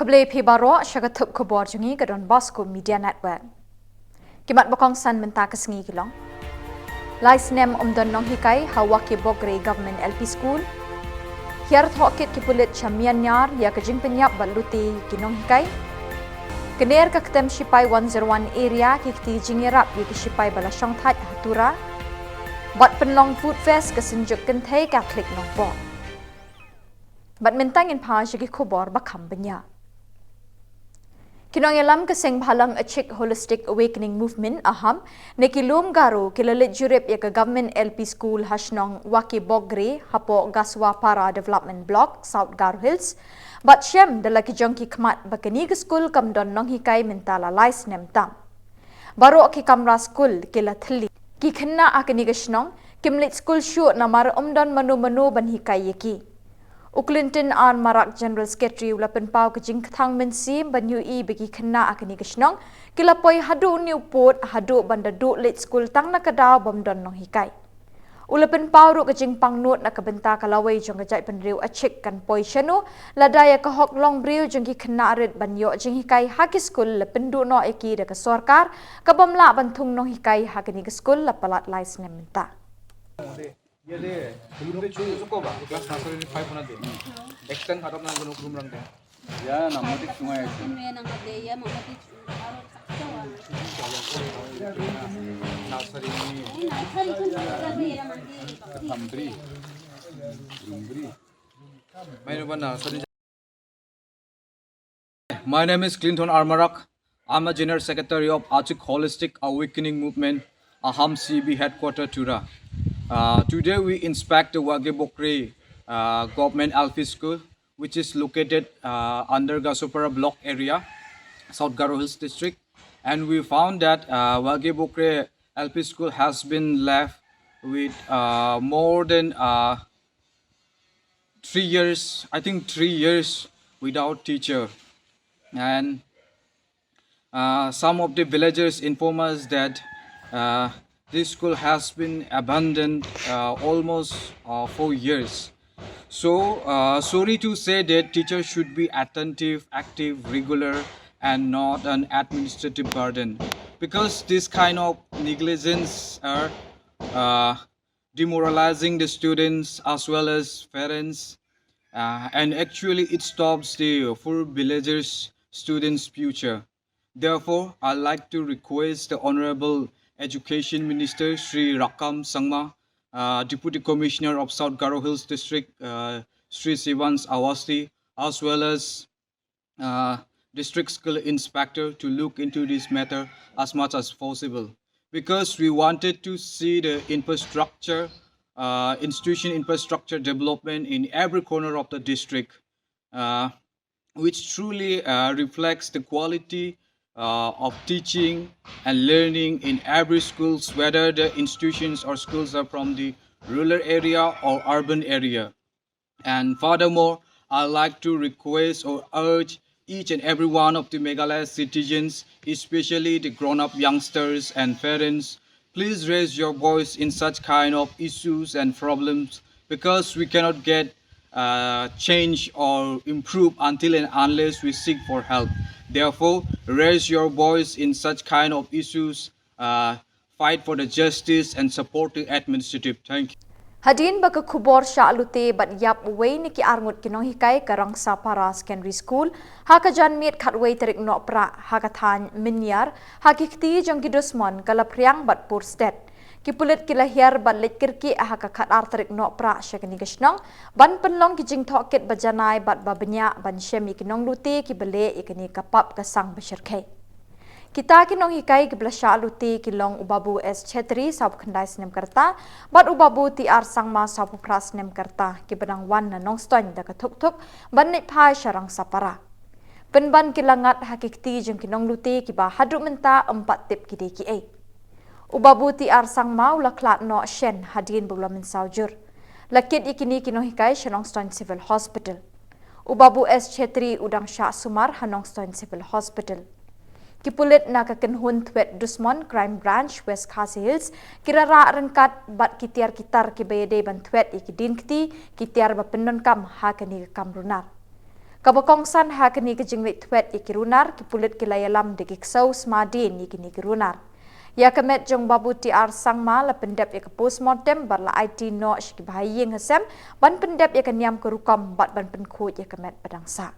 Keble Pibaro Shagatuk Khuborjylla ke donbosco Media Network. Kimat bokong san menta kesengi kilong. Lais nem don nong hikai hawaki bogre government LP school. Hiar thokit ki pulit chamian nyar ya kejing penyap baluti kinong hikai. Kener ka ketem sipai 101 area ki kti jingirap ya ki sipai bala shongthat hatura. Bat penlong food fest kesenjuk kentai ka klik Nohprah. Bat mentangin pa shagi Khubor bakam benya. Kinong yalam keseng bhalang achik holistic awakening movement aham nekilum garu kilalit jurip ya ke government LP school hasnong waki bogre hapo gaswa para development block South Garo Hills bat shem dalaki jongki kmat bakani ke school kamdon nong hikai mentala lais nem tam baru ki kamra school kila thli ki khanna akani gasnong kimlit school shoot namar manu ban hikai yaki Uklinton an Marak General Secretary ulapan pau kejing ketang mensim banyu I bagi kena akani kesnong kilapoi hadu Newport hadu banda du late school tang nakadaw bomdon nong hikai. Ulapan pau ru kejing pangnut nak kebenta kalawai jong kejai penriu acik kan poi syanu ladaya kahok long briu jong ki kena arit banyo jing hikai haki school lepen du no eki deka sorkar kabamla bantung nong hikai hakani ke school lapalat lais nementa. Jadi, belum cukup bah. Kelas nursery 5 nanti. Extend harap nang gunung gunung rangka. Ya, namatik sungai. Nursery ini. Hampri. My name is Clinton Armarak. I'm a General Secretary of Achik Holistic Awakening Movement, Aham CB Headquarter Tura. Today we inspect the Wagebokre Government LP School, which is located under Gasopara block area, South Garo Hills district, and we found that Wagebokre LP School has been left with more than 3 years, I think 3 years without teacher, and some of the villagers inform us that this school has been abandoned almost 4 years. So, sorry to say that teachers should be attentive, active, regular, and not an administrative burden. Because this kind of negligence are demoralizing the students as well as parents. And actually it stops the full villagers' students' future. Therefore, I'd like to request the Honorable Education Minister Sri Rakam Sangma, Deputy Commissioner of South Garo Hills District Sri Sivans Awasti, as well as District School Inspector to look into this matter as much as possible. Because we wanted to see the infrastructure, institution infrastructure development in every corner of the district, which truly reflects the quality of teaching and learning in every schools, whether the institutions or schools are from the rural area or urban area. And furthermore, I'd like to request or urge each and every one of the Meghalaya citizens, especially the grown-up youngsters and parents, please raise your voice in such kind of issues and problems, because we cannot get change or improve until and unless we seek for help. Therefore, raise your voice in such kind of issues, fight for the justice and support the administrative. Thank you. Hadin baka Khubor alute bat yap way ni ki arngut kinong hikai karang sapara secondary school haka jan mit khatway terik Nohprah haka than minyar hakikti jong kidusmon kala priang bat pur state kipulit kilahir bat lekirki haka khatar terik Nohprah syakani gasnong ban penlong kijing thokit bajanai bat babenya ban shemi kinong lute ki bele ikani kapap kasang besyarkai kita kinong hikai ke belasya alute kilong ubabu S Chetri sab khandai snem karta bat ubabu TR sangma sab pras nem karta ki benang wan na nong ston da kathuk thuk ban ni phai syarang sapara penban kilangat hakikti jeng kinong lute ki ba hadu menta 4 tip kide ki ai ubabu TR sangma ulaklat no shen hadin bulamin saujur lakit ikini kinong hikai Shillong Stone Civil Hospital ubabu S Chetri udang sya sumar hanong Stone Civil Hospital Kipulit NAKA kenhun thwet dusmon crime branch West Khasi Hills kirara rengkat bat kitiar kitar ki bayade ban thwet ikidin kti kitiar ba pendon kam hakani kam runar Kabakongsan hakani kejinglit twet ikirunar kipulit kilayalam dikiksau smadin ikini kirunar. Ya kemet jong babu TR Sangma la pendep ya ke postmortem barla IT no shki bahaying hasem ban pendep ya kenyam kerukam bat ban penkut ya kemet pedangsa.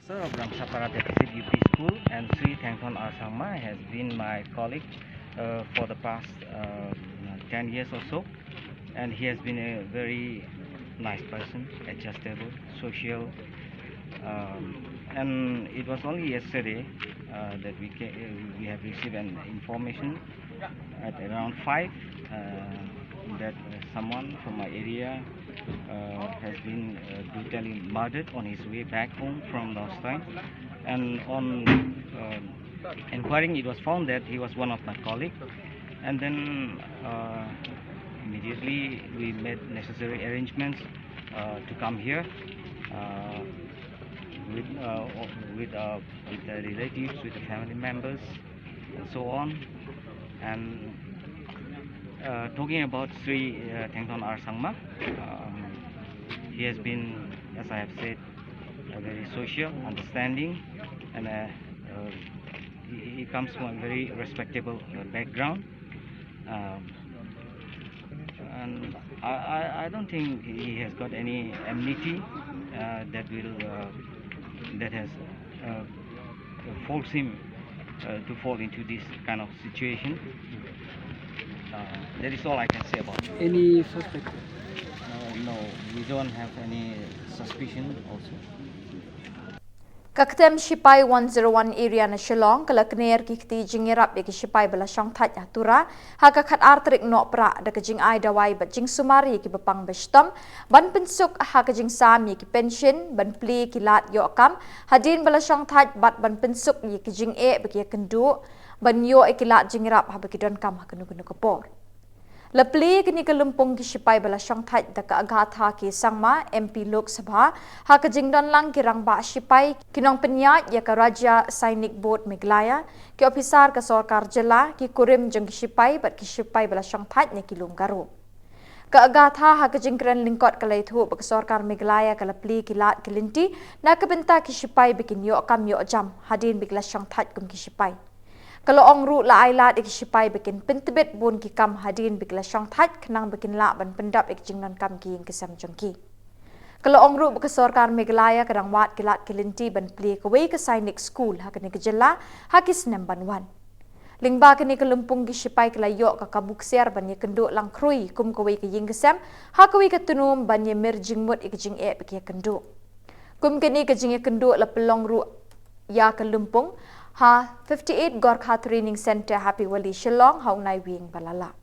Sir of Ramsapara Deficit UP School and Sri Thangthon Arsangma has been my colleague for the past 10 years or so, and he has been a very nice person, adjustable, social, and it was only yesterday that we have received an information at around 5 that someone from my area has been brutally murdered on his way back home from Nohprah, and on inquiring it was found that he was one of my colleagues, and then immediately we made necessary arrangements to come here with the relatives, with the family members, and so on. And talking about Sri Thangthon Arsangma, he has been, as I have said, very social, understanding, and he comes from a very respectable background. And I don't think he has got any enmity that has forced him to fall into this kind of situation. That is all I can say about it. Any suspect? No, we don't have any suspicion also. Kaktem Shipai 101 area na Shillong kalakner kikti jingirap iki Shipai bala syang that atura haka khat artrik Nohprah da kajing ai dawai bat jing sumari ki bepang bestom ban pensuk haka jing sami ki pension ban pli ki lat yo kam hadin bala syang that bat ban pensuk ye ki jing bagi kendu ban yo ikilat jingirap ha bagi don kam ha kenu Khubor. Lepli kini kelumpung ki Shipai bala syang that da ka agatha ki Sangma MP Lok Sabha ha ka jingdon lang kirang ba Shipai kinong penyat ya ka Raja Sainik Board Meghalaya ki ofisar ka Khuborjylla ki kurim jeng ki Shipai bat ki Shipai bala syang that ni ki Lunggaru. Ka agatha ha ka jingkren lingkot ka laithu ba ka Sarkar Meghalaya ka lepli ki lat ki linti na ka benta ki Shipai bikin yo kam yo jam hadin bigla syang that kum ki Shipai. Kalau ongru la ailat ik Shipai bikin pentebet bun ki kam hadin bigla syang that kenang bikin la ban pendap ik jingnan kam ki ke sam jongki. Kalau ongru ba ka Sarkar Meghalaya kadang wat ki lat ki linti ban pli ka wei ka Sainik School ha kini Jylla ha ki Snem Banwan. Lingba kini ke lumpung ki Shipai ka layo ka kabukser ban ye kenduk lang krui kum ka wei ka ying ke sam ha ka wei ka tunum ban ye merjing mut ik jing bagi kenduk. Kum kini ka jing kenduk la pelong ru ya ke lumpung ha 58 Gorkha Training Center Happy Wali Shillong hau nai wing balala.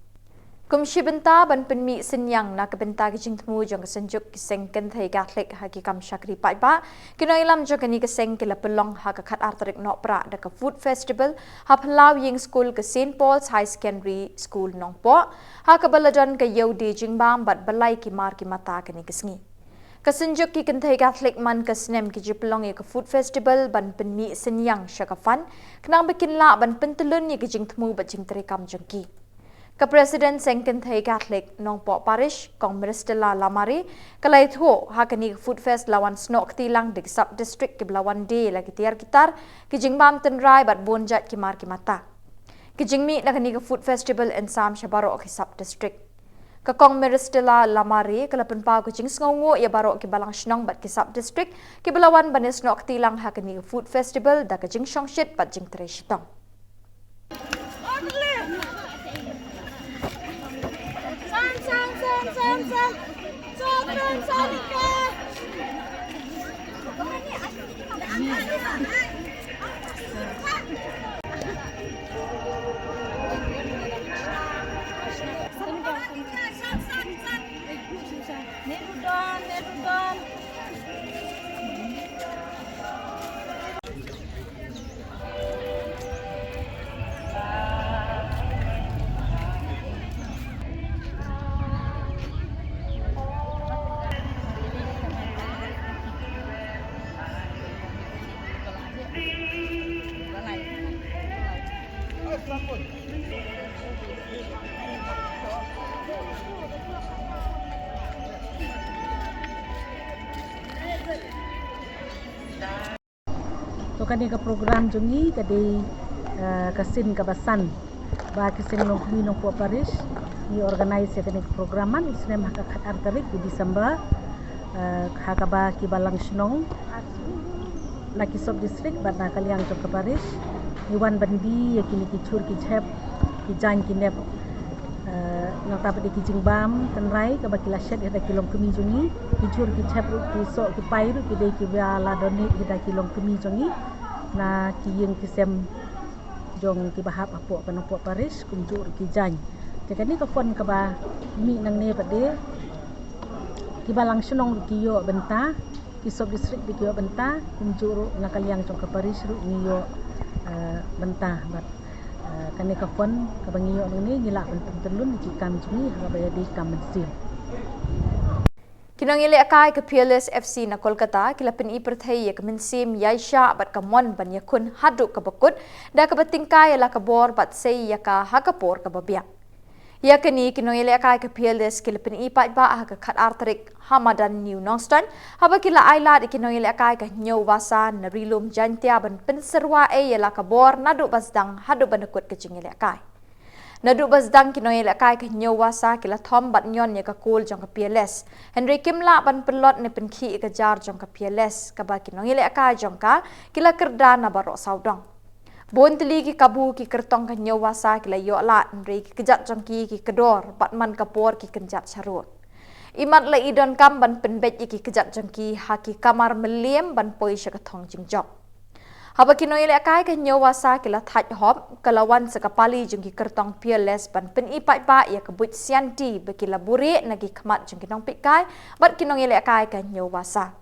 Kum shibenta ban penmi senyang na kebenta ki jing temu jong kesenjuk ki sengken thai Catholic ha ki kam shakri pai ba kinoi lam jong ni ke seng ki la pelong ha ka khat artrik Nohprah da ka food festival ha phalau ying school ke St Paul's High Secondary School Nohprah ha ka baladon ka yodi jingbam bat balai ki mar ki mata ka ni kesngi. Kesenjuk ki kentai Catholic man ke Snem ki jipelong ke food festival ban penmi senyang syakafan kenang bikin la ban pentelun ni ke jing temu bat jing terekam jengki. Ke Presiden seng kentai Catholic Nohprah Parish kong Meristela Lamari kalai tho ha ke food fest lawan snok tilang di sub district ki belawan de lagi tiar gitar ki jing bam tenrai bat bonjat ki mar ki mata. Ki jing mi na ke food festival in Sam Shabaro ki sub district. Kakong Meristela Lamari kalapan pa kucing sngongo ya barok ki balang shnong bat ki sub district ki belawan banes nok tilang ha kini food festival da ka jing shongshit bat jing treshitong. kani ka program jongi kadi kasin kabasan ba kisin Nohprah Paris ni organize kani programan usnem hak tarik di Desember hakaba kibalang Shillong laki sob district badna kaliang jok Paris iwan bandi yakini kicur kicep kijan kinep nak dapat dikijing bam tenrai ke baki lasyat ada kilong kemi jongi kijur kicep ki sok ki pai ru ki dei ki bala donate kita kilong kemi jongi na kiyeng kisem jong ki bahap apok penopok Paris kunjur ki jan jadi ni ka fon ka ba mi nang ne pade ki balang Shillong ki yo benta ki sob district di ki yo benta kunjur ngakaliang jong ke Paris ru ni yo benta bat kani ka fon ka bangiyo ni ngila pentung telun di kam juni ha baya di kam mensil Kinong ile akai ke Peerless FC na Kolkata kila pen iperthai ke mensim yaisha bat kamon ban yakun hadu ka bakut da ka batingkai la ka bor bat sei ya ka hakapor ka babia ya kini kinong ile akai ke Peerless kila pen ipat ba ha ka khat artrik hamadan new nongstan haba kila aila di kinong ile akai ka nyo wasa na rilum jantia ban penserwa ya la ka bor nadu basdang hadu banakut ke jingile akai Nadu basdang kinong ile akai ke nyo wasa kila thom bat nyon ya ka kul jong ka Peerless Henry Kimla ban pelot ne penkhi ka jar jong ka Peerless ka ba kinong ile akai jong ka kila kerda na barok saudong Bon teli ki kabu ki kertong ka nyo wasa kila yo la Henry ki kejat jong ki kedor bat man ka por ki kenjat charut Imat la idon kam ban penbet ki kejat jong ki haki kamar meliem ban poi sya ka thong jingjok Haba kinong ile akai ke nyawasa kila thaj hop kalawan sekapali jengki kertong Peerless ban pen ipai pa ya kebut sianti bekila buri nagi khamat jengki nong pikai bat kinong ile akai ke nyawasa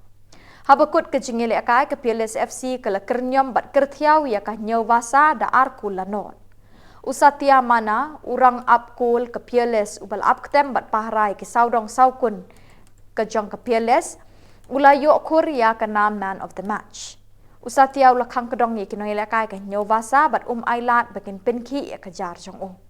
Haba kut ke jengile akai ke Peerless FC kala kernyom bat kerthiau ya ka nyawasa da arku lanot Usatia mana urang apkul ke Peerless ubal apketem bat pahrai ke saudong saukun ke jong ke Peerless ulayo Korea ke man of the match Usatia ula khang kedong ye kinong ile kai ke nyawasa bat ailat bakin penki ya kejar jong o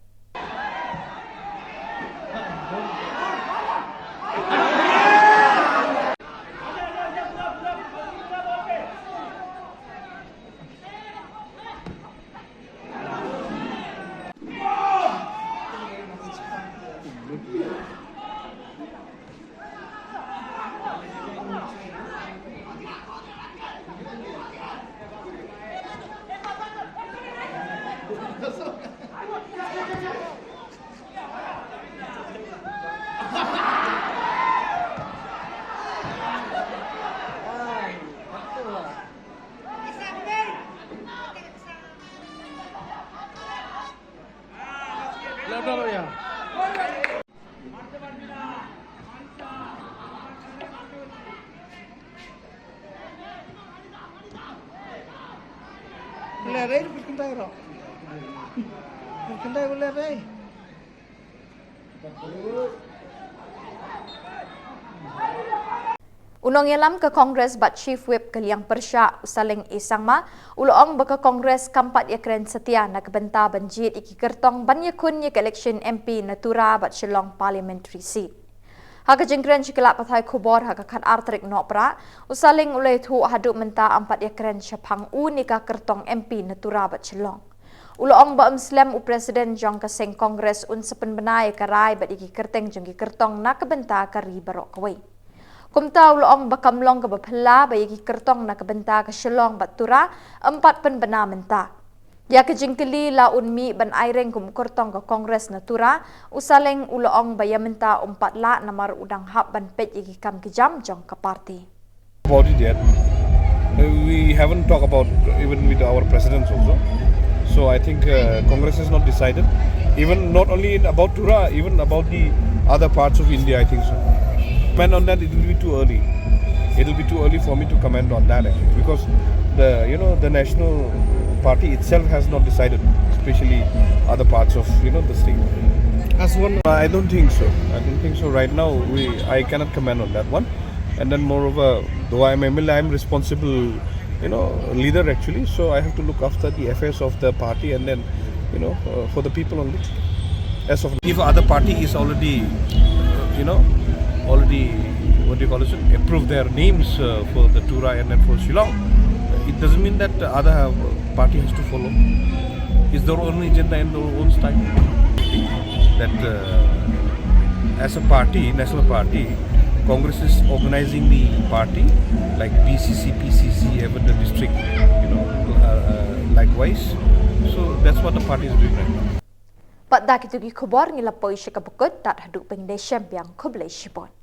Unong yalam ke Kongres bat Chief Whip kaliang Persya usaling isangma uloong baka Kongres kampat yakren setia na kebenta banjit iki kertong ban yakun yak election MP Nohprah bat Shillong parliamentary seat. Haka jengkren cikela pathai Khubor haka khat artrik Nohprah usaling ulai thu hadu menta ampat yakren syapang unika kertong MP Nohprah bat Shillong. Uloong ba Muslim u Presiden jong kaseng Kongres un sepen benai karai bat iki kerteng jong ki kertong na kebenta kari barok kawai. Kumta uloong bakamlong ke bapela bayagi kertong na kebenta ke Shillong bat tura empat penbena menta. Ya ke jengkeli la unmi ban aireng kum kertong ke Kongres Nohprah usaleng uloong bayamenta empat la namar udang hab ban Peit igi kam kejam jong ke parti. About it yet. We haven't talked about even with our presidents also. So I think Congress has not decided. Even not only about Tura, even about the other parts of India, I think so. Comment on that, it will be too early. It will be too early for me to comment on that actually, because the national party itself has not decided, especially other parts of the state. As one, I don't think so. I don't think so. Right now, I cannot comment on that one. And then moreover, though I'm MLA, I'm responsible, leader actually. So I have to look after the affairs of the party and then, for the people only. As of if other party is already, already approved their names for the Tura and then for Shillong, doesn't mean that the other party has to follow. It's their own agenda and their own style. That as a party, national party, Congress is organizing the party like BCC, PCC, even the district, likewise. So that's what the party is doing right now. But dak itu Khubor ngilapoi syakabukut dat haduk pengdesem yang Khuborjylla.